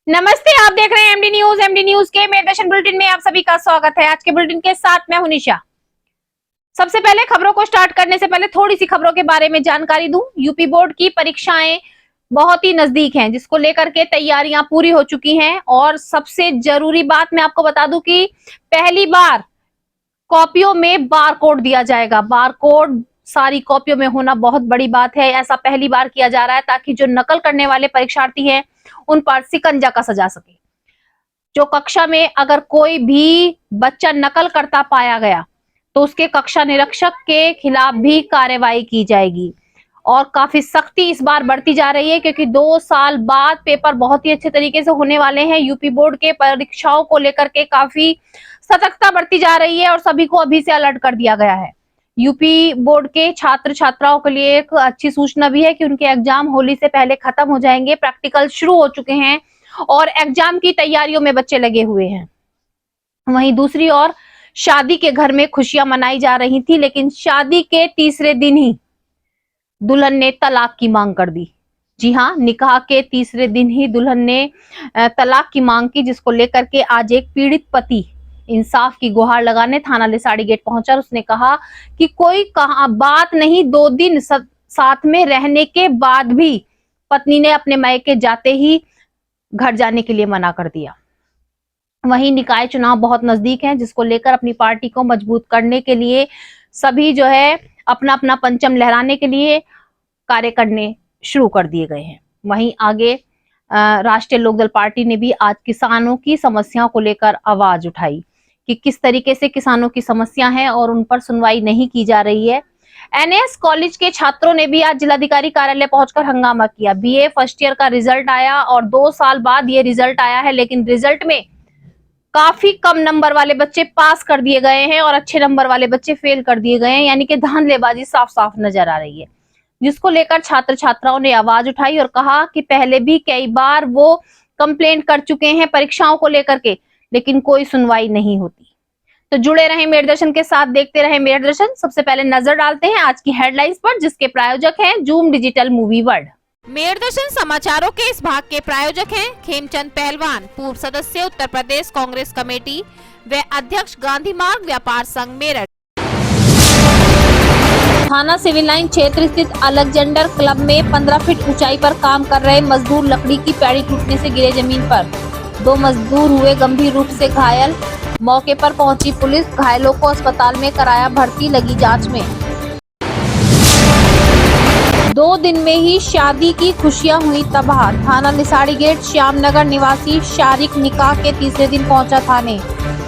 नमस्ते, आप देख रहे हैं एमडी न्यूज। एमडी न्यूज के मेरदर्शन बुलेटिन में आप सभी का स्वागत है। आज के बुलेटिन के साथ मैं हूं निशा। सबसे पहले खबरों को स्टार्ट करने से पहले थोड़ी सी खबरों के बारे में जानकारी दूं। यूपी बोर्ड की परीक्षाएं बहुत ही नजदीक हैं, जिसको लेकर के तैयारियां पूरी हो चुकी हैं। और सबसे जरूरी बात मैं आपको बता दूं कि पहली बार कॉपियों में बार कोड दिया जाएगा। बार कोड सारी कॉपियों में होना बहुत बड़ी बात है। ऐसा पहली बार किया जा रहा है ताकि जो नकल करने वाले परीक्षार्थी हैं उन पर शिकंजा कसा जा सके। जो कक्षा में अगर कोई भी बच्चा नकल करता पाया गया तो उसके कक्षा निरीक्षक के खिलाफ भी कार्रवाई की जाएगी। और काफी सख्ती इस बार बढ़ती जा रही है क्योंकि 2 साल बाद पेपर बहुत ही अच्छे तरीके से होने वाले हैं। यूपी बोर्ड के परीक्षाओं को लेकर के काफी सतर्कता बढ़ती जा रही है और सभी को अभी से अलर्ट कर दिया गया है। यूपी बोर्ड के छात्र छात्राओं के लिए एक अच्छी सूचना भी है कि उनके एग्जाम होली से पहले खत्म हो जाएंगे। प्रैक्टिकल शुरू हो चुके हैं और एग्जाम की तैयारियों में बच्चे लगे हुए हैं। वहीं दूसरी ओर शादी के घर में खुशियां मनाई जा रही थी, लेकिन शादी के तीसरे दिन ही दुल्हन ने तलाक की मांग कर दी। जी हाँ, निकाह के तीसरे दिन ही दुल्हन ने तलाक की मांग की, जिसको लेकर के आज एक पीड़ित पति इंसाफ की गुहार लगाने थाना लिसाड़ी गेट पहुंचा। उसने कहा कि कोई बात नहीं, 2 दिन साथ में रहने के बाद भी पत्नी ने अपने मायके जाते ही घर जाने के लिए मना कर दिया। वहीं निकाय चुनाव बहुत नजदीक हैं, जिसको लेकर अपनी पार्टी को मजबूत करने के लिए सभी जो है अपना अपना पंचम लहराने के लिए कार्य करने शुरू कर दिए गए हैं। वहीं आगे राष्ट्रीय लोकदल पार्टी ने भी आज किसानों की समस्याओं को लेकर आवाज उठाई कि किस तरीके से किसानों की समस्या है और उन पर सुनवाई नहीं की जा रही है। एनएस कॉलेज के छात्रों ने भी आज जिलाधिकारी कार्यालय पहुंचकर हंगामा किया। बीए फर्स्ट ईयर का रिजल्ट आया और 2 साल बाद ये रिजल्ट आया है, लेकिन रिजल्ट में काफी कम नंबर वाले बच्चे पास कर दिए गए हैं और अच्छे नंबर वाले बच्चे फेल कर दिए गए हैं। यानी कि धांधलेबाजी साफ साफ नजर आ रही है, जिसको लेकर छात्र छात्राओं ने आवाज उठाई और कहा कि पहले भी कई बार वो कंप्लेंट कर चुके हैं परीक्षाओं को लेकर के, लेकिन कोई सुनवाई नहीं होती। तो जुड़े रहें मेरदर्शन के साथ, देखते रहें मेरदर्शन। सबसे पहले नजर डालते हैं आज की हेडलाइंस पर, जिसके प्रायोजक हैं जूम डिजिटल मूवी वर्ल्ड। मेरदर्शन समाचारों के इस भाग के प्रायोजक हैं खेमचंद पहलवान, पूर्व सदस्य उत्तर प्रदेश कांग्रेस कमेटी व अध्यक्ष गांधी मार्ग व्यापार संघ मेरठ। थाना सिविल लाइन क्षेत्र स्थित अलेक्जेंडर क्लब में 15 फीट ऊंचाई पर काम कर रहे मजदूर लकड़ी की पैड़ी टूटने से गिरे जमीन पर। 2 मजदूर हुए गंभीर रूप से घायल। मौके पर पहुंची पुलिस, घायलों को अस्पताल में कराया भर्ती, लगी जांच में। 2 दिन में ही शादी की खुशियां हुई तबाह। थाना लिसाड़ी गेट श्यामनगर निवासी शारिक निकाह के तीसरे दिन पहुंचा थाने।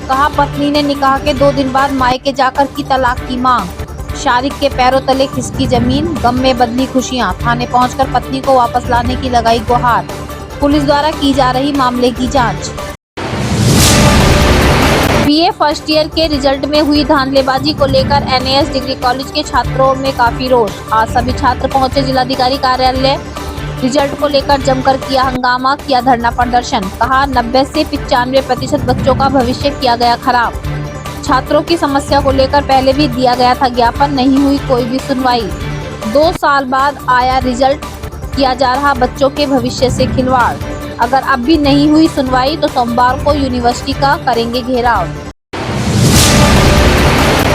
कहा पत्नी ने निकाह के 2 दिन बाद मायके जाकर की तलाक की मांग। शारिक के पैरों तले खिसकी जमीन, गम में बदली खुशियां। थाने पहुंचकर पत्नी को वापस लाने की लगाई गुहार। पुलिस द्वारा की जा रही मामले की जांच। बीए फर्स्ट ईयर के रिजल्ट में हुई धांधलेबाजी को लेकर एनएस डिग्री कॉलेज के छात्रों में काफी रोष। आज सभी छात्र पहुंचे जिलाधिकारी कार्यालय। रिजल्ट को लेकर जमकर किया हंगामा, किया धरना प्रदर्शन। कहा 90 से 95% बच्चों का भविष्य किया गया खराब। छात्रों की समस्या को लेकर पहले भी दिया गया था ज्ञापन, नहीं हुई कोई भी सुनवाई। 2 साल बाद आया रिजल्ट, किया जा रहा बच्चों के भविष्य से खिलवाड़। अगर अब भी नहीं हुई सुनवाई तो सोमवार को यूनिवर्सिटी का करेंगे घेराव।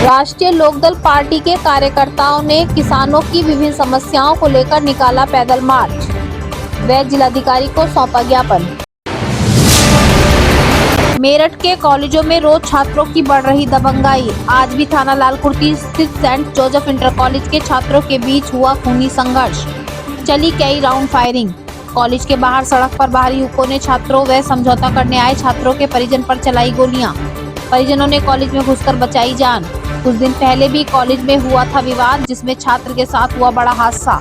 राष्ट्रीय लोकदल पार्टी के कार्यकर्ताओं ने किसानों की विभिन्न समस्याओं को लेकर निकाला पैदल मार्च व जिलाधिकारी को सौंपा ज्ञापन। मेरठ के कॉलेजों में रोज छात्रों की बढ़ रही दबंगाई। आज भी थाना लालकुर्ती स्थित सेंट जोसेफ इंटर कॉलेज के छात्रों के बीच हुआ खूनी संघर्ष, चली कई राउंड फायरिंग। कॉलेज के बाहर सड़क पर बाहरी युवकों ने छात्रों व समझौता करने आए छात्रों के परिजन पर चलाई गोलियां। परिजनों ने कॉलेज में घुसकर बचाई जान। कुछ दिन पहले भी कॉलेज में हुआ था विवाद, जिसमें छात्र के साथ हुआ बड़ा हादसा।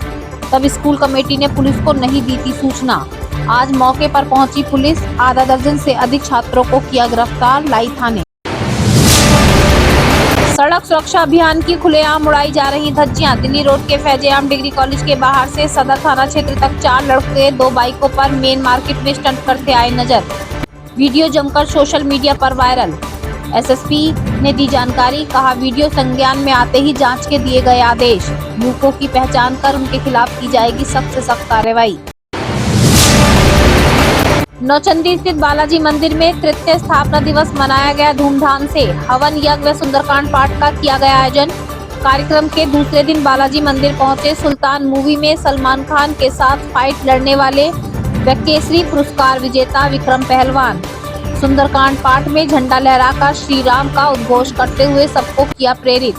तब स्कूल कमेटी ने पुलिस को नहीं दी थी सूचना। आज मौके पर पहुंची पुलिस, आधा दर्जन से अधिक छात्रों को किया गिरफ्तार, लाई थाने। सड़क सुरक्षा अभियान की खुलेआम उड़ाई जा रही धज्जियां। दिल्ली रोड के फैजेआम डिग्री कॉलेज के बाहर से सदर थाना क्षेत्र तक 4 लड़के 2 बाइकों पर मेन मार्केट में स्टंट करते आए नजर। वीडियो जमकर सोशल मीडिया पर वायरल। एसएसपी ने दी जानकारी, कहा वीडियो संज्ञान में आते ही जांच के दिए गए आदेश। युवकों की पहचान कर उनके खिलाफ की जाएगी सख्त से सख्त कार्रवाई। नौचंदी स्थित बालाजी मंदिर में तृतीय स्थापना दिवस मनाया गया धूमधाम से। हवन यज्ञ व सुंदरकांड पाठ का किया गया आयोजन। कार्यक्रम के दूसरे दिन बालाजी मंदिर पहुंचे सुल्तान मूवी में सलमान खान के साथ फाइट लड़ने वाले व केसरी पुरस्कार विजेता विक्रम पहलवान। सुंदरकांड पाठ में झंडा लहराकर श्री राम का उद्घोष करते हुए सबको किया प्रेरित।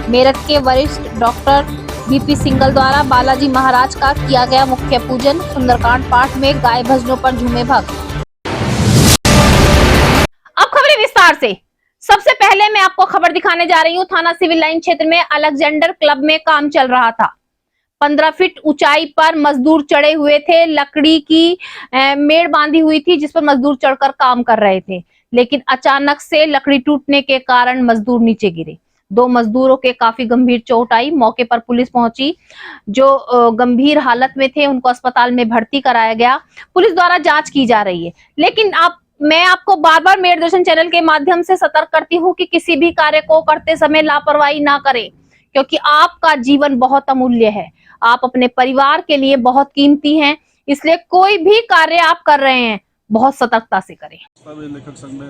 मेरठ के वरिष्ठ डॉक्टर बीपी सिंगल द्वारा बालाजी महाराज का किया गया मुख्य पूजन। सुंदरकांड पाठ में गाय भजनों पर झूमे भक्त। अब खबरें विस्तार से। सबसे पहले मैं आपको खबर दिखाने जा रही हूँ। थाना सिविल लाइन क्षेत्र में अलेक्जेंडर क्लब में काम चल रहा था। 15 फीट ऊंचाई पर मजदूर चढ़े हुए थे। लकड़ी की मेड़ बांधी हुई थी जिस पर मजदूर चढ़कर काम कर रहे थे, लेकिन अचानक से लकड़ी टूटने के कारण मजदूर नीचे गिरे। 2 मजदूरों के काफी गंभीर चोट आई। मौके पर पुलिस पहुंची। जो गंभीर हालत में थे उनको अस्पताल में भर्ती कराया गया। पुलिस द्वारा जांच की जा रही है। लेकिन मैं आपको बार बार मेरठ दर्शन चैनल के माध्यम से सतर्क करती हूँ कि किसी भी कार्य को करते समय लापरवाही ना करें, क्योंकि आपका जीवन बहुत अमूल्य है। आप अपने परिवार के लिए बहुत कीमती हैं, इसलिए कोई भी कार्य आप कर रहे हैं बहुत सतर्कता से करें। लेखक संघ में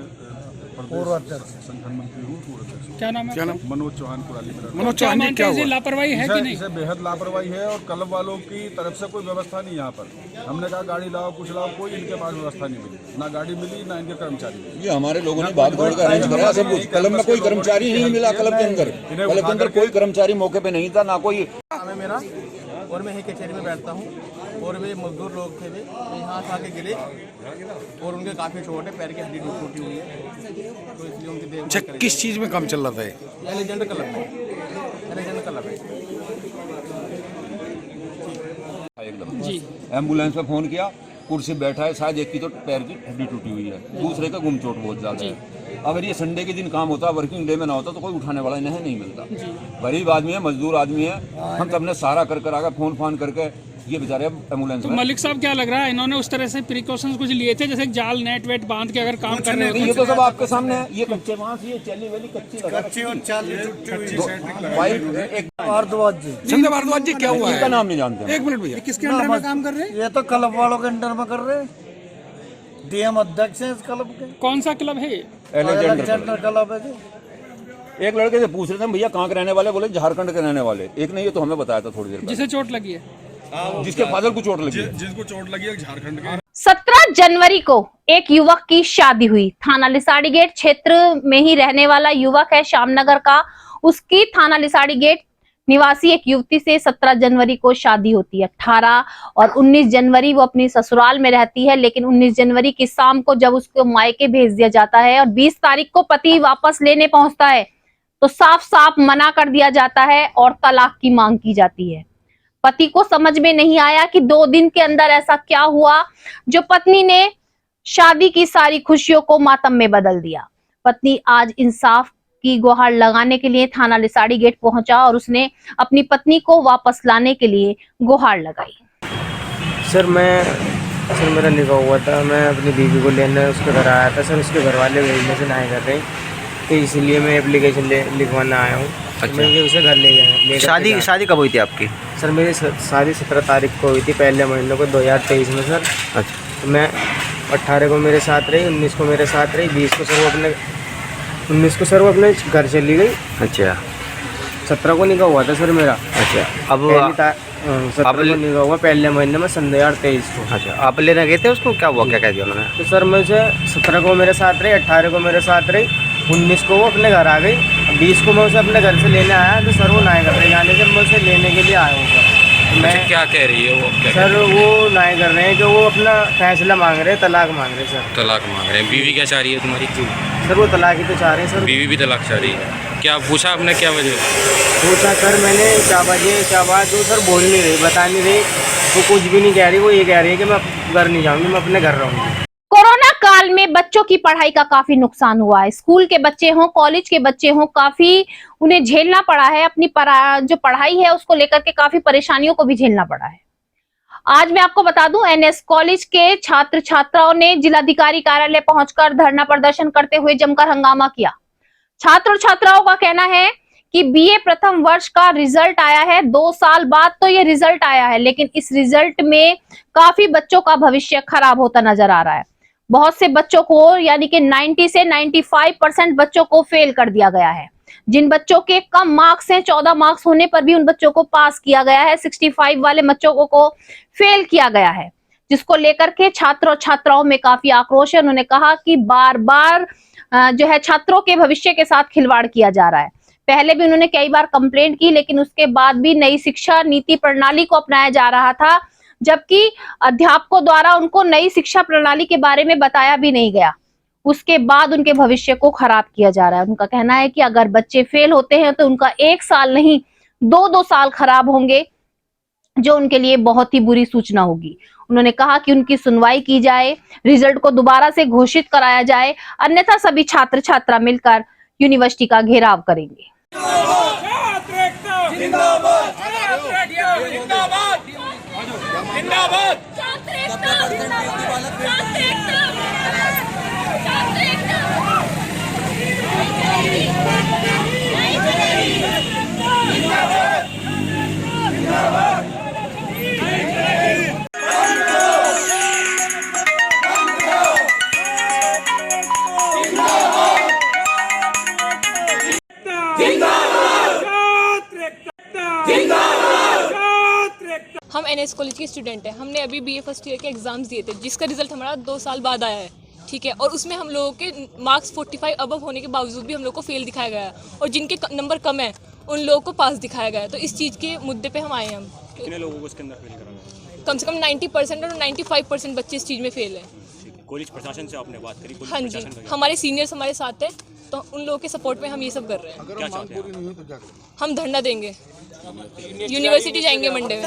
पूर्व अध्यक्ष संगठन मंत्री हूँ, पूर्व अध्यक्ष। क्या नाम है? मनोज चौहान कुराली में। मनोज चौहान जी, क्या हुआ? लापरवाही है कि नहीं? इसे बेहद लापरवाही है और क्लब वालों की तरफ से कोई व्यवस्था नहीं। यहाँ पर हमने कहा गाड़ी लाओ, कुछ लाओ, कोई इनके पास व्यवस्था नहीं मिली। ना गाड़ी मिली, ना इनके कर्मचारी मिले। ये हमारे लोगों ने भाग दौड़ कर अरेंज कराया सब कुछ। क्लब में कोई कर्मचारी नहीं मिला। क्लब के अंदर कोई कर्मचारी मौके पे नहीं था, ना कोई। मेरा और मैं ही कचहरी में बैठता हूँ और वे मजदूर लोग थे, वे यहाँ से आके गिरे और उनके काफ़ी चोट है, पैर की हड्डी टूटी हुई है, तो इसलिए उनकी देख। अच्छा, किस चीज़ में काम चल रहा था? एलेक्जेंडर क्लब में। एलेक्जेंडर क्लब है एकदम जी। एम्बुलेंस पे फोन किया, कुर्सी बैठा है, शायद एक की तो पैर की हड्डी टूटी हुई है, दूसरे का गुम चोट बहुत ज्यादा है। अगर ये संडे के दिन काम होता, वर्किंग डे में ना होता तो कोई उठाने वाला नहीं मिलता। गरीब आदमी है, मजदूर आदमी है। हम सबने सारा कर आगे फोन फान करके ये बेचारे एम्बुलेंस तो मलिक साहब, क्या लग रहा है इन्होंने उस तरह से प्रिकॉशंस कुछ लिए थे, जैसे जाल नेट वेट बांध के अगर काम कर रहे हैं? ये तो सब आपके सामने है। ये कच्चे बांस, ये चैली वाली कच्ची लगा, कच्ची और चाली भारद्वाज जी, क्या हुआ? इनका नाम नहीं जानते। एक मिनट भैया, किसके अंडर में काम कर रहे हैं? ये तो क्लब वालों के अंडर में कर रहे हैं। डीएम अध्यक्ष है इस क्लब के। कौन सा क्लब है? एलेक्जेंडर क्लब है। एक लड़के से पूछ रहे थे, भैया कहाँ के रहने वाले? बोले झारखंड के रहने वाले। एक ने ये तो हमें बताया था थोड़ी देर पहले। जिसे चोट लगी है, जिसके फादर को चोट लगी है, जिसको चोट लगी है झारखंड के। 17 जनवरी को एक युवक की शादी हुई। थाना लिसाड़ी गेट क्षेत्र में ही रहने वाला युवक है, श्यामनगर का। उसकी थाना लिसाड़ी गेट निवासी एक युवती से 17 जनवरी को शादी होती है। 18 और 19 जनवरी वो अपनी ससुराल में रहती है, लेकिन 19 जनवरी की शाम को जब उसको मायके भेज दिया जाता है और 20 तारीख को पति वापस लेने पहुंचता है तो साफ साफ मना कर दिया जाता है और तलाक की मांग की जाती है। पति को समझ में नहीं आया कि 2 दिन के अंदर ऐसा क्या हुआ जो पत्नी ने शादी की सारी खुशियों को मातम में बदल दिया। पत्नी आज इंसाफ की गुहार लगाने के लिए थाना लिसाड़ी गेट पहुंचा और उसने अपनी पत्नी को वापस लाने के लिए गुहार लगाई। सर मेरा निकाह हुआ था, मैं अपनी बीवी को लेने उसके घर आया था। सर उसके घर वाले भेजने से नहीं कर रहे, तो इसलिए मैं एप्लीकेशन लिखवाना आया हूँ। अच्छा। मैं उसे घर ले गया। शादी कब हुई थी आपकी? सर मेरी शादी 17 तारीख को हुई थी, पहले महीने को 2023 में सर। अच्छा। तो मैं 18 को मेरे साथ रही, 19 को मेरे साथ रही, 19 को सर वो अपने घर चली गई। अच्छा। 17 को निकाह हुआ था सर मेरा। अच्छा। अब 17 को निकाह हुआ पहले महीने में 2023 को। अच्छा, आप लेने गए थे उसको? क्या हुआ, क्या कह दिया उन्होंने? तो सर मैं उसे 17 को मेरे साथ रही, 18 को मेरे साथ रही, 19 को वो अपने घर आ गई, 20 को मैं उसे अपने घर से लेने आया तो सर वो ना कर रहे जाने से। मैं उसे लेने के लिए आया हूँ सर। मैं क्या कह रही है वो? सर वो ना कर रहे हैं कि वो अपना फैसला मांग रहे हैं, तलाक मांग रहे हैं सर। तलाक मांग रहे हैं? बीवी क्या चाह रही है तुम्हारी? सर वो तलाक ही तो चाह रहे हैं सर। बीवी भी तलाक चाह रही है? क्या पूछा आपने, क्या वजह पूछा सर मैंने? क्या वजह क्या बात? वो सर बोल नहीं रही, बता नहीं रही, वो कुछ भी नहीं कह रही। वो ये कह रही है कि मैं घर नहीं जाऊँगी, मैं अपने घर रहूँगी। कोरोना काल में बच्चों की पढ़ाई का काफी नुकसान हुआ है। स्कूल के बच्चे हों, कॉलेज के बच्चे हों, काफी उन्हें झेलना पड़ा है। अपनी जो पढ़ाई है उसको लेकर के काफी परेशानियों को भी झेलना पड़ा है। आज मैं आपको बता दूं, एनएस कॉलेज के छात्र छात्राओं ने जिलाधिकारी कार्यालय पहुंचकर धरना प्रदर्शन करते हुए जमकर हंगामा किया। छात्र और छात्राओं का कहना है कि बीए प्रथम वर्ष का रिजल्ट आया है, 2 साल बाद तो ये रिजल्ट आया है, लेकिन इस रिजल्ट में काफी बच्चों का भविष्य खराब होता नजर आ रहा है। बहुत से बच्चों को यानी कि 90 से 95% बच्चों को फेल कर दिया गया है। जिन बच्चों के कम मार्क्स हैं, 14 मार्क्स होने पर भी उन बच्चों को पास किया गया है। 65 वाले बच्चों को फेल किया गया है, जिसको लेकर के छात्र और छात्राओं में काफी आक्रोश है। उन्होंने कहा कि बार बार जो है छात्रों के भविष्य के साथ खिलवाड़ किया जा रहा है। पहले भी उन्होंने कई बार कंप्लेंट की, लेकिन उसके बाद भी नई शिक्षा नीति प्रणाली को अपनाया जा रहा था, जबकि अध्यापकों द्वारा उनको नई शिक्षा प्रणाली के बारे में बताया भी नहीं गया। उसके बाद उनके भविष्य को खराब किया जा रहा है। उनका कहना है कि अगर बच्चे फेल होते हैं तो उनका 1 साल नहीं 2-2 साल खराब होंगे, जो उनके लिए बहुत ही बुरी सूचना होगी। उन्होंने कहा कि उनकी सुनवाई की जाए, रिजल्ट को दोबारा से घोषित कराया जाए, अन्यथा सभी छात्र छात्रा मिलकर यूनिवर्सिटी का घेराव करेंगे। हम एनएस कॉलेज के स्टूडेंट हैं। हमने अभी बीए फर्स्ट ईयर के एग्जाम्स दिए थे, जिसका रिजल्ट हमारा 2 साल बाद आया है, ठीक है। और उसमें हम लोगों के मार्क्स 45 अबव होने के बावजूद भी हम लोग को फेल दिखाया गया है, और जिनके नंबर कम है उन लोगों को पास दिखाया गया है। तो इस चीज़ के मुद्दे पे हम आए हैं। हम कितने लोगों को इसके अंदर फेल करा गया? कम से कम 90% और 95% बच्चे इस चीज़ में फेल हैं। कॉलेज प्रशासन से आपने बात करी? हाँ जी, हमारे सीनियर्स हमारे साथ हैं, तो उन लोगों के सपोर्ट में हम ये सब कर रहे हैं। क्या चाहते हैं? हम धरना देंगे, यूनिवर्सिटी जाएंगे मंडे में।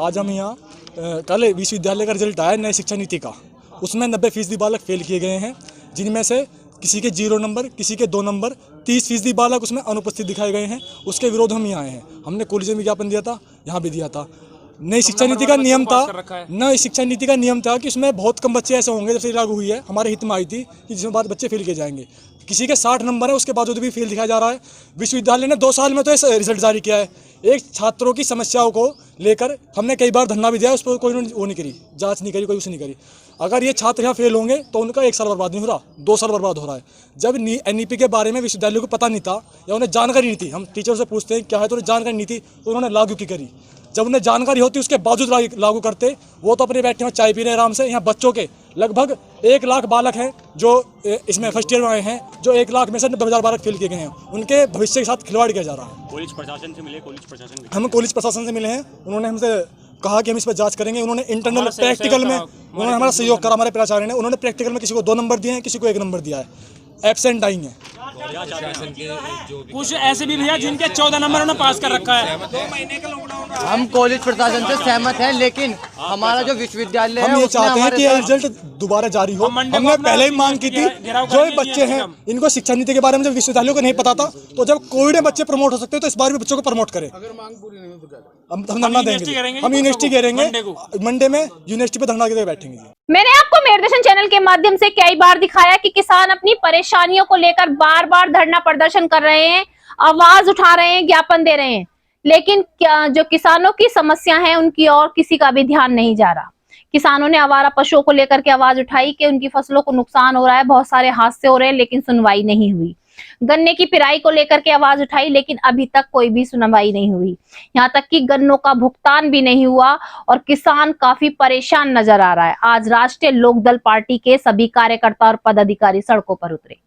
आज हम यहाँ कल विश्वविद्यालय का रिजल्ट आया नई शिक्षा नीति का। उसमें 90% बालक फेल किए गए हैं, जिनमें से किसी के 0 नंबर, किसी के 2 नंबर, 30% बालक उसमें अनुपस्थित दिखाए गए हैं। उसके विरोध हम यहाँ आए हैं। हमने कॉलेज में विज्ञापन दिया था, यहाँ भी दिया था। नई शिक्षा नीति का नियम था, नई शिक्षा नीति का नियम था कि उसमें बहुत कम बच्चे ऐसे होंगे, जब से लागू हुई है हमारे हित में आई थी, कि जिसमें बाद बच्चे फेल किए जाएंगे। किसी के 60 नंबर है, उसके बावजूद भी फेल दिखाया जा रहा है। विश्वविद्यालय ने 2 साल में तो ये रिजल्ट जारी किया है। एक छात्रों की समस्याओं को लेकर हमने कई बार धरना भी दिया, उस पर कोई वो नहीं करी, जांच नहीं करी, कोई कुछ नहीं करी। अगर ये छात्र यहाँ फेल होंगे तो उनका 1 साल बर्बाद नहीं हो रहा, 2 साल बर्बाद हो रहा है। जब एनईपी के बारे में विश्वविद्यालय को पता नहीं था या उन्हें जानकारी नहीं थी, हम टीचर से पूछते हैं क्या है, तो उन्हें जानकारी नहीं थी, तो उन्होंने लागू की करी। जब उन्हें जानकारी होती उसके बावजूद लागू करते, वो तो अपने बैठे हैं चाय पी रहे आराम से। यहाँ बच्चों के लगभग 1 लाख बालक हैं जो इसमें फर्स्ट ईयर में आए हैं, जो 1 लाख में से 90,000 बालक फेल किए गए हैं। उनके भविष्य के साथ खिलवाड़ किया जा रहा है। कॉलेज प्रशासन से मिले? कॉलेज प्रशासन हम कॉलेज प्रशासन से मिले हैं, उन्होंने हमसे कहा कि हम इस पर जांच करेंगे। उन्होंने इंटरनल प्रैक्टिकल में उन्होंने हमारा सहयोग करा, हमारे प्राचार्य ने। उन्होंने प्रैक्टिकल में किसी को 2 नंबर दिए हैं, किसी को 1 नंबर दिया है, एब्सेंट आई हैं। कुछ ऐसे भी भैया जिनके 14 नंबर उन्होंने पास कर रखा है। हम कॉलेज प्रशासन से सहमत हैं, लेकिन हमारा जो विश्वविद्यालय है हम ये चाहते हैं कि ये रिजल्ट दोबारा जारी हो। हमने पहले ही मांग की थी, जो बच्चे हैं इनको शिक्षा नीति के बारे में जब विश्वविद्यालयों को नहीं पता था, तो जब कोविड में बच्चे प्रमोट हो सकते हैं तो इस बार भी बच्चों को प्रमोट करें। अगर मांग पूरी नहीं हो तो हम धरना देंगे, हम यूनिवर्सिटी करेंगे मंडे में, यूनिवर्सिटी पे धरना के बैठेंगे। मैंने आपको मेरदर्शन चैनल के माध्यम से कई बार दिखाया कि किसान अपनी परेशानियों को लेकर बार बार धरना प्रदर्शन कर रहे हैं, आवाज उठा रहे हैं, ज्ञापन दे रहे हैं, लेकिन जो किसानों की समस्या है उनकी और किसी का भी ध्यान नहीं जा रहा। किसानों ने आवारा पशुओं को लेकर के आवाज उठाई कि उनकी फसलों को नुकसान हो रहा है, बहुत सारे हादसे हो रहे हैं, लेकिन सुनवाई नहीं हुई। गन्ने की पिराई को लेकर के आवाज उठाई, लेकिन अभी तक कोई भी सुनवाई नहीं हुई। यहाँ तक कि गन्नों का भुगतान भी नहीं हुआ और किसान काफी परेशान नजर आ रहा है। आज राष्ट्रीय लोकदल पार्टी के सभी कार्यकर्ता और पदाधिकारी सड़कों पर उतरे।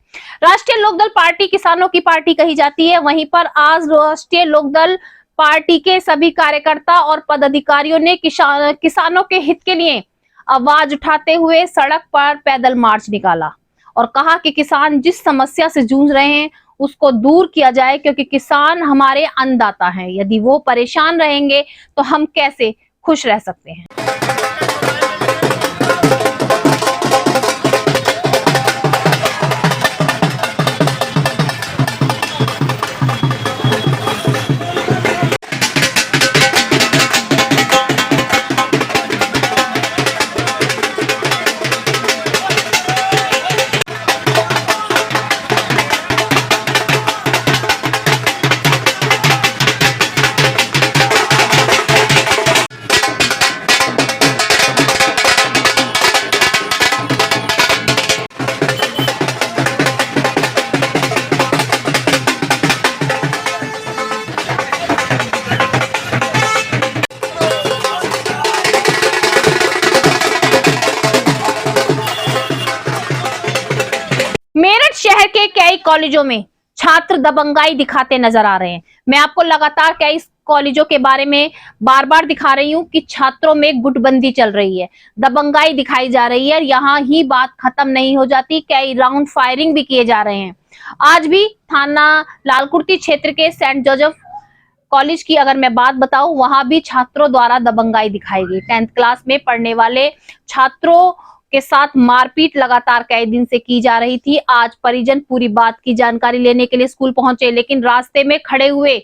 राष्ट्रीय लोकदल पार्टी किसानों की पार्टी कही जाती है, वहीं पर आज राष्ट्रीय लोकदल पार्टी के सभी कार्यकर्ता और पदाधिकारियों ने किसानों के हित के लिए आवाज उठाते हुए सड़क पर पैदल मार्च निकाला और कहा कि किसान जिस समस्या से जूझ रहे हैं उसको दूर किया जाए, क्योंकि किसान हमारे अन्नदाता हैं। यदि वो परेशान रहेंगे तो हम कैसे खुश रह सकते हैं। मेरठ शहर के कई कॉलेजों में छात्र दबंगाई दिखाते नजर आ रहे हैं। मैं आपको लगातार कई कॉलेजों के बारे में बार बार दिखा रही हूं कि छात्रों में गुटबंदी चल रही है, दबंगाई दिखाई जा रही है। यहां ही बात खत्म नहीं हो जाती, कई राउंड फायरिंग भी किए जा रहे हैं। आज भी थाना लालकुर्ती क्षेत्र के सेंट जोसेफ कॉलेज की अगर मैं बात बताऊं, वहां भी छात्रों द्वारा दबंगाई दिखाई गई। 10th क्लास में पढ़ने वाले छात्रों के साथ मारपीट लगातार कई दिन से की जा रही थी। आज परिजन पूरी बात की जानकारी लेने के लिए स्कूल पहुंचे, लेकिन रास्ते में खड़े हुए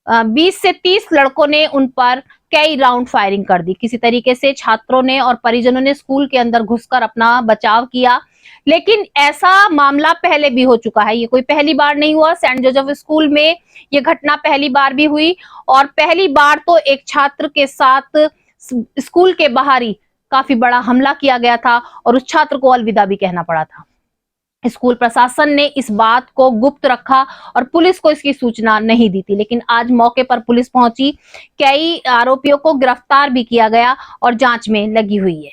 20 से 30 लड़कों ने उन पर कई राउंड फायरिंग कर दी। किसी तरीके से छात्रों ने और परिजनों ने स्कूल के अंदर घुसकर अपना बचाव किया, लेकिन ऐसा मामला पहले भी हो चुका है, ये कोई पहली बार नहीं हुआ। सेंट जोसेफ स्कूल में ये घटना पहली बार भी हुई, और पहली बार तो एक छात्र के साथ स्कूल के बाहर ही काफी बड़ा हमला किया गया था और उस छात्र को अलविदा भी कहना पड़ा था। स्कूल प्रशासन ने इस बात को गुप्त रखा और पुलिस को इसकी सूचना नहीं दी थी, लेकिन आज मौके पर पुलिस पहुंची, कई आरोपियों को गिरफ्तार भी किया गया और जांच में लगी हुई है।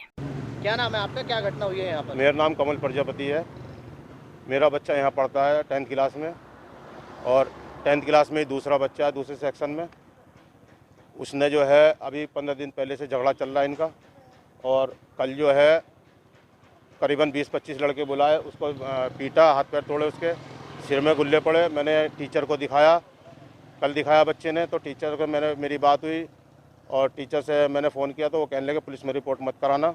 क्या नाम है आपका, क्या घटना हुई है यहाँ पर? मेरा नाम कमल प्रजापति है। मेरा बच्चा यहाँ पढ़ता है 10th क्लास में, और 10th क्लास में दूसरा बच्चा है दूसरे सेक्शन में। उसने जो है अभी 15 दिन पहले से झगड़ा चल रहा है इनका, और कल जो है करीबन 20-25 लड़के बुलाए, उसको पीटा, हाथ पैर तोड़े, उसके सिर में गुल्ले पड़े। मैंने टीचर को दिखाया, कल दिखाया बच्चे ने, तो टीचर को मेरी बात हुई और टीचर से मैंने फ़ोन किया तो वो कहने लगे पुलिस में रिपोर्ट मत कराना,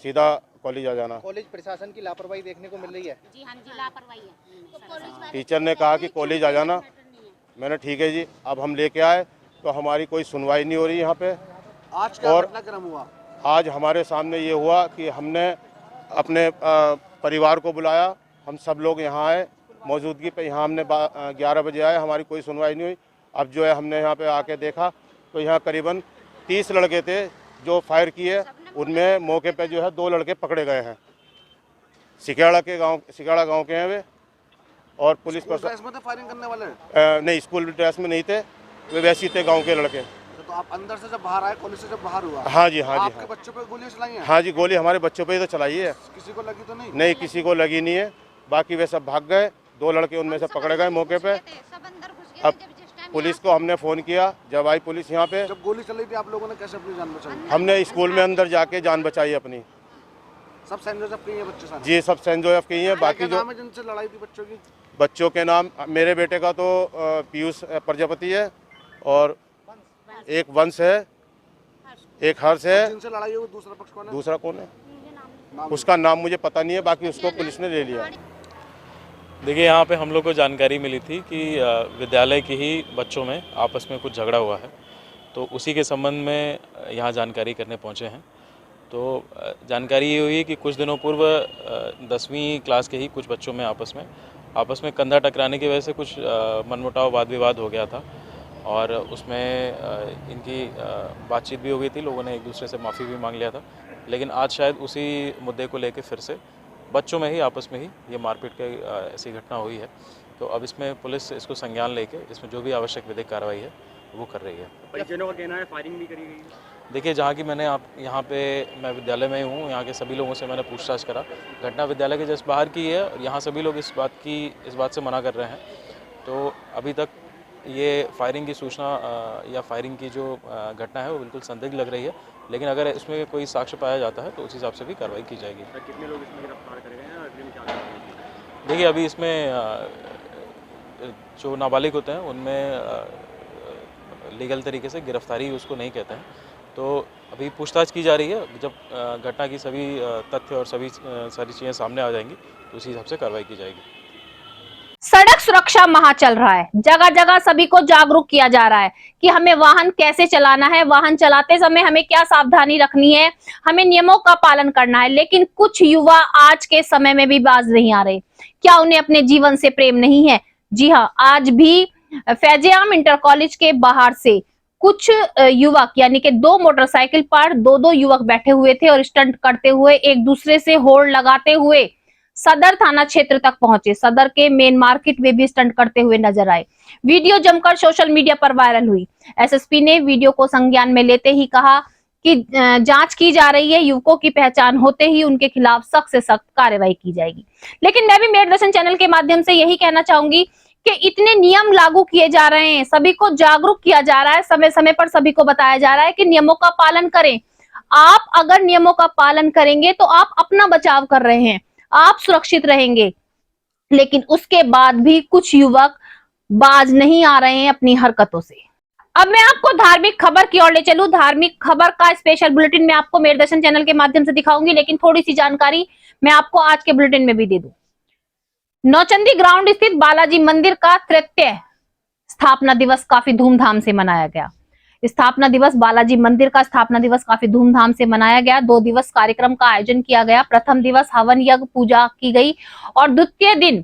सीधा कॉलेज आ जाना। कॉलेज प्रशासन की लापरवाही देखने को मिल रही है। जी हाँ जी, लापरवाही है। टीचर ने कहा कि कॉलेज आ जाना। मैंने ठीक है जी। अब हम लेके आए तो हमारी कोई सुनवाई नहीं हो रही यहाँ पे। आज क्या घटनाक्रम हुआ? आज हमारे सामने ये हुआ कि हमने अपने परिवार को बुलाया, हम सब लोग यहाँ आए, मौजूदगी पे यहाँ हमने 11 बजे आए, हमारी कोई सुनवाई नहीं हुई। अब जो है हमने यहाँ पे आके देखा तो यहाँ करीबन 30 लड़के थे जो फायर किए, उनमें मौके पे जो है 2 लड़के पकड़े गए हैं। सिकेड़ा गांव के हैं वे, और पुलिस ड्रेस में थे फायरिंग करने वाले? नहीं, स्कूल ड्रेस में नहीं थे, वे वैसे ही थे गाँव के लड़के। तो आप अंदर से जब बाहर आए, कॉलेज से जब बाहर हुआ? हाँ जी, हाँ जी। आपके बच्चों पे गोली चलाई है? हाँ जी, गोली हमारे बच्चों पे ही तो चलाई है। किसी को लगी तो नहीं? नहीं, किसी को लगी नहीं है। बाकी वे सब भाग गए, 2 लड़के उनमें से पकड़े गए मौके पे। अब पुलिस को हमने फ़ोन किया, जब आई पुलिस यहाँ पे। जब गोली चली थी आप लोगों ने कैसे अपनी जान बचाई? हमने स्कूल में अंदर जाके जान बचाई अपनी। सब सेंट जोसेफ के ही हैं बच्चे सारे? जी, सब सेंट जोसेफ के ही हैं। बाकी जो जिनसे लड़ाई थी बच्चों की, बच्चों के नाम, मेरे बेटे का तो पीयूष प्रजापति है, और एक वंश है, एक हर्ष है। जिनसे लड़ाई हुई दूसरा पक्ष कौन है? दूसरा कौन है उसका नाम मुझे पता नहीं है, बाकी उसको पुलिस ने ले लिया। देखिए, यहाँ पे हम लोग को जानकारी मिली थी कि विद्यालय के ही बच्चों में आपस में कुछ झगड़ा हुआ है, तो उसी के संबंध में यहाँ जानकारी करने पहुँचे हैं। तो जानकारी ये हुई कि कुछ दिनों पूर्व 10वीं क्लास के ही कुछ बच्चों में आपस में कंधा टकराने की वजह से कुछ मनमुटाव वाद विवाद हो गया था, और उसमें इनकी बातचीत भी हो गई थी, लोगों ने एक दूसरे से माफ़ी भी मांग लिया था। लेकिन आज शायद उसी मुद्दे को लेकर फिर से बच्चों में ही आपस में ही ये मारपीट की ऐसी घटना हुई है। तो अब इसमें पुलिस इसको संज्ञान लेके इसमें जो भी आवश्यक विधिक कार्रवाई है वो कर रही है। परिजनों का कहना है फायरिंग भी करी गई है। देखिए, जहाँ की मैंने यहाँ पे मैं विद्यालय में ही हूँ, यहाँ के सभी लोगों से मैंने पूछताछ करा। घटना विद्यालय के जस्ट बाहर की है और यहाँ सभी लोग इस बात से मना कर रहे हैं। तो अभी तक ये फायरिंग की सूचना या फायरिंग की जो घटना है वो बिल्कुल संदिग्ध लग रही है, लेकिन अगर इसमें कोई साक्ष्य पाया जाता है तो उस हिसाब से भी कार्रवाई की जाएगी। कितने लोग इसमें गिरफ्तार करे गए हैं और क्या कार्रवाई की? देखिए, अभी इसमें जो नाबालिग होते हैं उनमें लीगल तरीके से गिरफ्तारी उसको नहीं कहते हैं, तो अभी पूछताछ की जा रही है। जब घटना की सभी तथ्य और सारी चीज़ें सामने आ जाएंगी तो उसी हिसाब से कार्रवाई की जाएगी। सड़क सुरक्षा माह चल रहा है, जगह जगह सभी को जागरूक किया जा रहा है कि हमें वाहन कैसे चलाना है, वाहन चलाते समय हमें क्या सावधानी रखनी है, हमें नियमों का पालन करना है। लेकिन कुछ युवा आज के समय में भी बाज नहीं आ रहे। क्या उन्हें अपने जीवन से प्रेम नहीं है? जी हाँ, आज भी फैजियाम इंटर कॉलेज के बाहर से कुछ युवक यानी कि 2 मोटरसाइकिल पर 2-2 युवक बैठे हुए थे और स्टंट करते हुए एक दूसरे से होड़ लगाते हुए सदर थाना क्षेत्र तक पहुंचे। सदर के मेन मार्केट में भी स्टंट करते हुए नजर आए। वीडियो जमकर सोशल मीडिया पर वायरल हुई। एसएसपी ने वीडियो को संज्ञान में लेते ही कहा की जांच की जा रही है। युवकों की पहचान होते ही उनके खिलाफ सख्त से सख्त कार्रवाई की जाएगी। लेकिन मैं भी मेरठ दर्शन चैनल के माध्यम से यही कहना चाहूंगी कि इतने नियम लागू किए जा रहे हैं, सभी को जागरूक किया जा रहा है, समय समय पर सभी को बताया जा रहा है कि नियमों का पालन करें। आप अगर नियमों का पालन करेंगे तो आप अपना बचाव कर रहे हैं, आप सुरक्षित रहेंगे। लेकिन उसके बाद भी कुछ युवक बाज नहीं आ रहे हैं अपनी हरकतों से। अब मैं आपको धार्मिक खबर की ओर ले चलूं। धार्मिक खबर का स्पेशल बुलेटिन मैं आपको मेरठ दर्शन चैनल के माध्यम से दिखाऊंगी, लेकिन थोड़ी सी जानकारी मैं आपको आज के बुलेटिन में भी दे दूं। नौचंदी ग्राउंड स्थित बालाजी मंदिर का तृतीय स्थापना दिवस काफी धूमधाम से मनाया गया। स्थापना दिवस, बालाजी मंदिर का स्थापना दिवस काफी धूमधाम से मनाया गया। 2 दिवस कार्यक्रम का आयोजन किया गया। प्रथम दिवस हवन यज्ञ पूजा की गई और द्वितीय दिन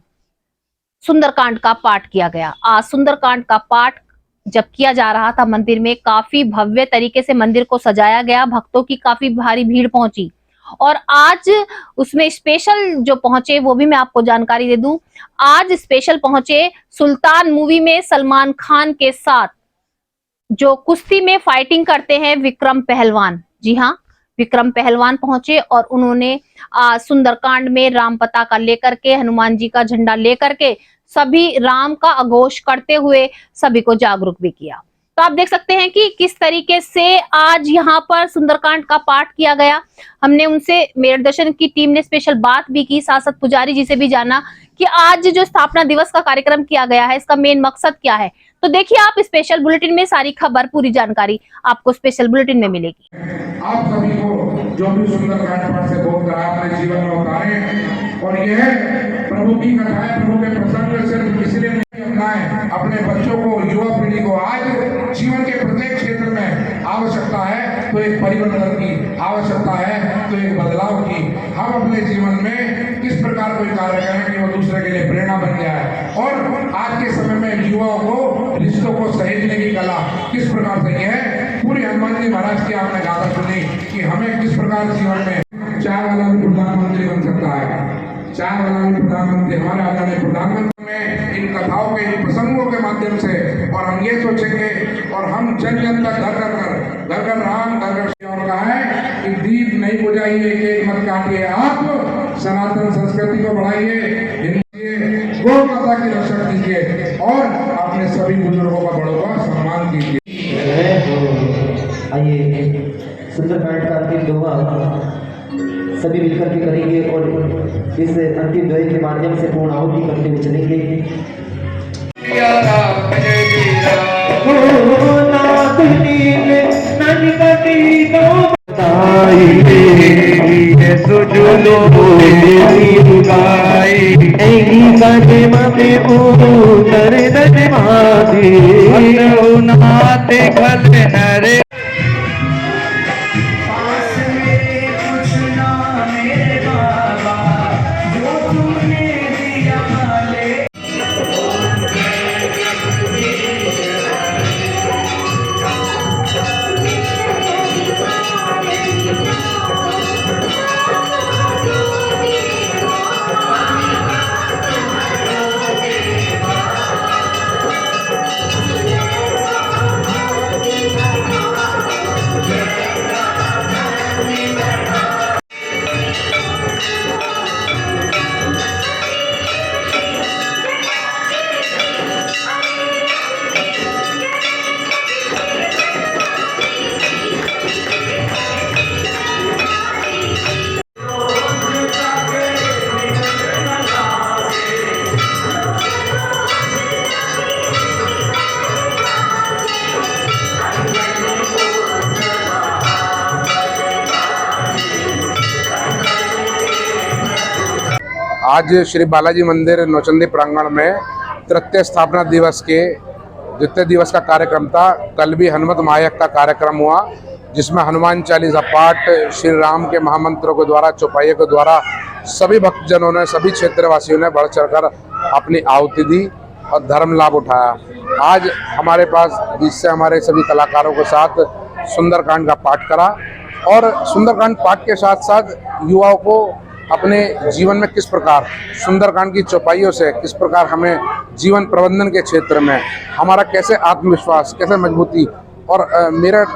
सुंदरकांड का पाठ किया गया। आज सुंदरकांड का पाठ जब किया जा रहा था, मंदिर में काफी भव्य तरीके से मंदिर को सजाया गया। भक्तों की काफी भारी भीड़ पहुंची और आज उसमें स्पेशल जो पहुंचे वो भी मैं आपको जानकारी दे दूं। आज स्पेशल पहुंचे सुल्तान मूवी में सलमान खान के साथ जो कुश्ती में फाइटिंग करते हैं विक्रम पहलवान। जी हाँ, विक्रम पहलवान पहुंचे और उन्होंने सुंदरकांड में राम पताका लेकर के, हनुमान जी का झंडा लेकर के सभी राम का अघोष करते हुए सभी को जागरूक भी किया। तो आप देख सकते हैं कि किस तरीके से आज यहाँ पर सुंदरकांड का पाठ किया गया। हमने उनसे, मेरठ दर्शन की टीम ने स्पेशल बात भी की, सांसद पुजारी जी से भी जाना कि आज जो स्थापना दिवस का कार्यक्रम किया गया है इसका मेन मकसद क्या है। तो देखिए आप स्पेशल बुलेटिन में सारी खबर, पूरी जानकारी आपको स्पेशल बुलेटिन में मिलेगी। आप सभी को जो भी सुंदरकांड पाठ से बोध कराया अपने जीवन में उतारे और यह प्रभु की कथा है। प्रभु के प्रसंग सिर्फ इसलिए नहीं अपनाएं, अपने बच्चों को, युवा पीढ़ी को आज जीवन के प्रत्येक क्षेत्र में आवश्यकता है तो एक परिवर्तन की, आवश्यकता है तो एक बदलाव की। हम अपने जीवन में किस प्रकार कोई कार्य करें कि वो दूसरे के लिए प्रेरणा बन जाए और आज के समय में युवाओं को रिश्तों को सहेजने की कला किस प्रकार से है। पूरी हनुमान जी महाराज की आपने गाथा सुनी कि हमें किस प्रकार जीवन में चाय वाला भी प्रधानमंत्री बन सकता है, चाय वाला भी प्रधानमंत्री, हमारे आदरणीय प्रधानमंत्री में इन कथाओं के, इन प्रसंगों के माध्यम से, और हम ये सोचेंगे और हम जन जन तक घर घर राम, घर घर कहा है कि दीप नहीं बुझाइए, केक मत काटिए, आप सनातन संस्कृति को बढ़ाइए, गौ माता की रक्षा कीजिए और अपने सभी बुजुर्गों का, बड़ों का सम्मान कीजिए। आइए सुंदरकांड का अंतिम दोहा सभी मिलकर के करेंगे और इस अंतिम दोहे के माध्यम से पूर्ण आहुति करते हुए चलेंगे। आज श्री बालाजी मंदिर नौचंदी प्रांगण में तृतीय स्थापना दिवस के द्वितीय दिवस का कार्यक्रम था। कल भी हनुमत महायज्ञ का कार्यक्रम हुआ जिसमें हनुमान चालीसा पाठ, श्री राम के महामंत्रों के द्वारा, चौपाइयों के द्वारा सभी भक्तजनों ने, सभी क्षेत्रवासियों ने बढ़ चढ़कर अपनी आहुति दी और धर्म लाभ उठाया। आज हमारे पास बीच से हमारे सभी कलाकारों के साथ सुंदरकांड का पाठ करा और सुंदरकांड पाठ के साथ साथ युवाओं को अपने जीवन में किस प्रकार सुंदरकांड की चौपाइयों से किस प्रकार हमें जीवन प्रबंधन के क्षेत्र में हमारा कैसे आत्मविश्वास, कैसे मजबूती और मेरठ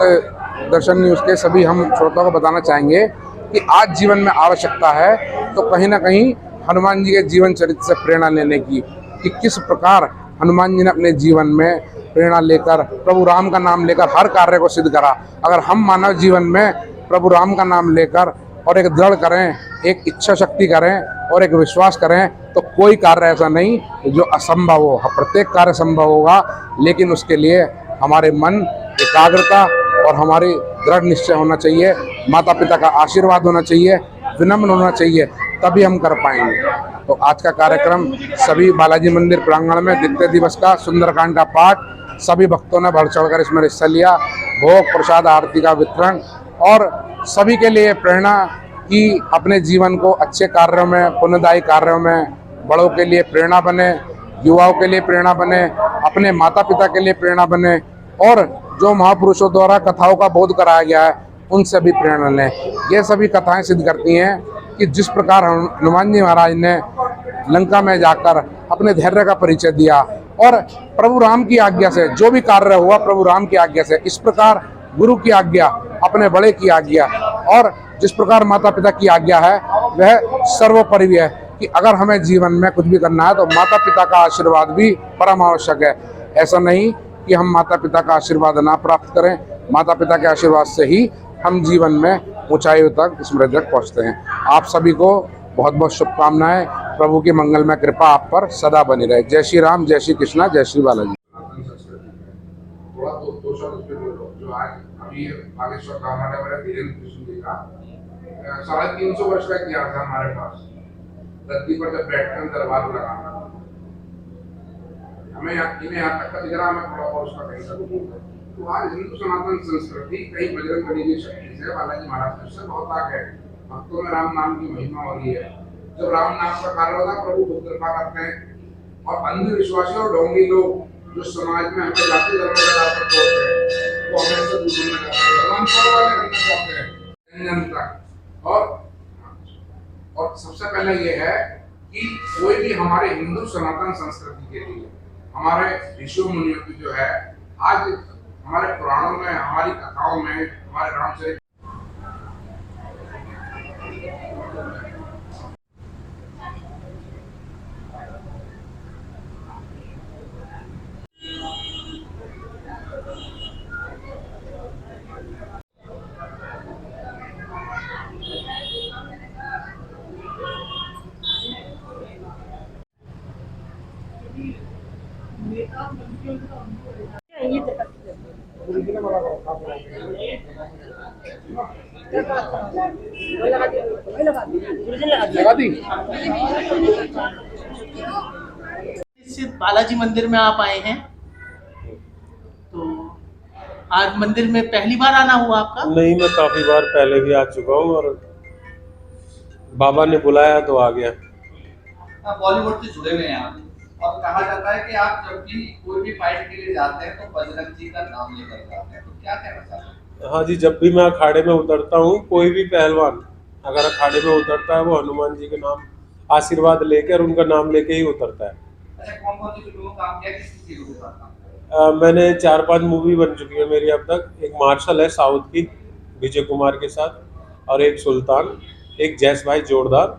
दर्शन न्यूज़ के सभी हम श्रोताओं को बताना चाहेंगे कि आज जीवन में आवश्यकता है तो कहीं ना कहीं हनुमान जी के जीवन चरित्र से प्रेरणा लेने की, कि किस प्रकार हनुमान जी ने अपने जीवन में प्रेरणा लेकर प्रभु राम का नाम लेकर हर कार्य को सिद्ध करा। अगर हम मानव जीवन में प्रभु राम का नाम लेकर और एक दृढ़ करें, एक इच्छा शक्ति करें और एक विश्वास करें तो कोई कार्य ऐसा नहीं जो असंभव हो। प्रत्येक कार्य संभव होगा, लेकिन उसके लिए हमारे मन, एकाग्रता और हमारी दृढ़ निश्चय होना चाहिए, माता पिता का आशीर्वाद होना चाहिए, विनम्र होना चाहिए, तभी हम कर पाएंगे। तो आज का कार्यक्रम सभी बालाजी मंदिर प्रांगण में द्वितीय दिवस का सुंदरकांड का पाठ सभी भक्तों ने बढ़ चढ़कर इसमें हिस्सा लिया। भोग प्रसाद आरती का वितरण और सभी के लिए प्रेरणा कि अपने जीवन को अच्छे कार्यों में, पुण्यदायी कार्यों में बड़ों के लिए प्रेरणा बने, युवाओं के लिए प्रेरणा बने, अपने माता पिता के लिए प्रेरणा बने और जो महापुरुषों द्वारा कथाओं का बोध कराया गया है उनसे भी प्रेरणा लें। ये सभी कथाएं सिद्ध करती हैं कि जिस प्रकार हनुमान जी महाराज ने लंका में जाकर अपने धैर्य का परिचय दिया और प्रभु राम की आज्ञा से जो भी कार्य हुआ प्रभु राम की आज्ञा से, इस प्रकार गुरु की आज्ञा, अपने बड़े की आज्ञा और जिस प्रकार माता पिता की आज्ञा है वह सर्वोपरि है कि अगर हमें जीवन में कुछ भी करना है तो माता पिता का आशीर्वाद भी परम आवश्यक है। ऐसा नहीं कि हम माता पिता का आशीर्वाद ना प्राप्त करें, माता पिता के आशीर्वाद से ही हम जीवन में ऊंचाइयों तक, स्मृति तक पहुँचते हैं। आप सभी को बहुत बहुत शुभकामनाएं। प्रभु की मंगलमय कृपा आप पर सदा बनी रहे। जय श्री राम, जय श्री कृष्णा, जय श्री बालाजी। जो आज अभी बागेश्वर का हमारे बड़े वीरेंद्र कृष्ण जी का 350 वर्ष का इतिहास है हमारे पास। धरती पर जब बैठकर दरबार लगाना, हमें यहाँ तक का दिख रहा, हमें थोड़ा और उसका कहीं सा। तो आज हिंदू सनातन संस्कृति कई बजरंग बली की शक्ति से, बालाजी महाराज से बहुत आगे है। भक्तों में राम नाम की महिमा हो रही है। जब राम नाम का कार्य होता प्रभु बहुत कृपा करते हैं और अंधविश्वासी और ढोंगी लोग जो समाज में हमें जाति धर्म के आधार पर तोड़ते हैं वो हमें से दूर में करते हैं, भगवान वाले करना चाहते हैं जन तक। और सबसे पहले ये है कि कोई भी हमारे हिंदू सनातन संस्कृति के लिए हमारे ऋषियों मुनियों की जो है आज हमारे पुराणों में, हमारी कथाओं में, हमारे रामचरित बालाजी मंदिर में आप आए हैं, तो आज मंदिर में पहली बार आना हुआ आपका? नहीं, मैं काफी बार पहले भी आ चुका हूँ और बाबा ने बुलाया तो आ गया। आप बॉलीवुड से जुड़े हुए हैं आप, और कहा जाता है कि आप जब भी कोई भी फाइट के लिए जाते हैं तो बजरंग जी का नाम लेकर जाते हैं, तो क्या कहना चाहते हैं? हाँ जी, जब भी मैं अखाड़े में उतरता हूँ, कोई भी पहलवान अगर अखाड़े में उतरता है वो हनुमान जी के नाम आशीर्वाद लेकर उनका नाम लेके ही उतरता है। अच्छा, कौन कौन सी फिल्मों का काम किया, किस चीजों के साथ? मैंने 4-5 मूवी बन चुकी है मेरी अब तक। एक मार्शल है साउथ की विजय कुमार के साथ, और एक सुल्तान, एक जैस भाई जोरदार,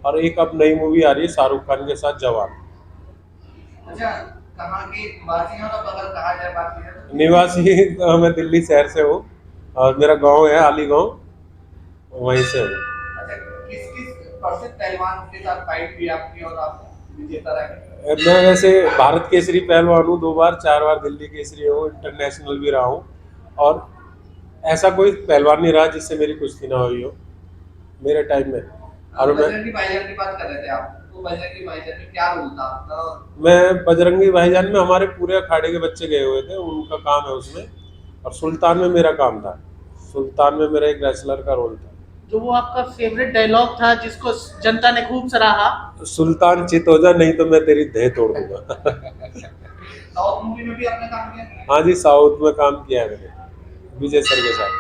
और एक अब नई मूवी आ रही है शाहरुख खान के साथ जवान। अच्छा, कहाँ के निवासी हैं? अगर कहा जाए बात की जाए निवासी मैं दिल्ली शहर से हूँ और मेरा गांव है आली गांव, वहीं से हूँ। अच्छा, किस प्रसिद्ध पहलवान के साथ फाइट भी आपकी और आप विजेता रहे? मैं वैसे भारत केसरी पहलवान हूँ, 2 बार 4 बार दिल्ली केसरी हूँ, इंटरनेशनल भी रहा हूँ, और ऐसा कोई पहलवान नहीं रहा जिससे मेरी कुश्ती ना हुई हो मेरे टाइम में। और बजरंगी भाईजान की बात कर रहे थे आप, तो बजरंगी भाईजान में क्या रोल था आपका? मैं बजरंगी भाईजान में हमारे पूरे अखाड़े के बच्चे गए हुए थे, उनका काम है उसमें, और सुल्तान में मेरा काम था। सुल्तान में मेरा एक रेसलर का रोल था। जो वो आपका फेवरेट डायलॉग था जिसको जनता ने खूब सराहा? सुल्तान चित हो जा, नहीं तो मैं तेरी देह तोड़ दूंगा। साउथ मूवी में भी आपने काम किया? हाँ जी, साउथ में काम किया है मैंने विजय सर के साथ।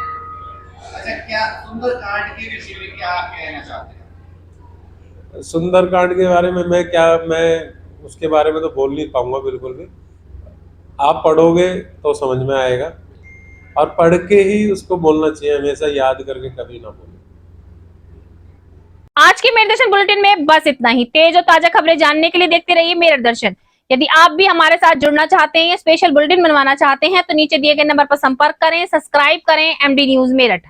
अच्छा, क्या सुंदरकांड के विषय में क्या कहना चाहते हैं? सुंदरकांड के बारे में मैं उसके बारे में तो बोल नहीं पाऊंगा बिल्कुल भी। आप पढ़ोगे तो समझ में आएगा, और पढ़ के ही उसको बोलना चाहिए, हमेशा याद करके कभी ना बोले। आज के मेरे दर्शन बुलेटिन में बस इतना ही। तेज और ताजा खबरें जानने के लिए देखते रहिए मेरे दर्शन। यदि आप भी हमारे साथ जुड़ना चाहते हैं, स्पेशल बुलेटिन बनवाना चाहते हैं, तो नीचे दिए गए नंबर पर संपर्क करें, सब्सक्राइब करें एमडी न्यूज मेरठ।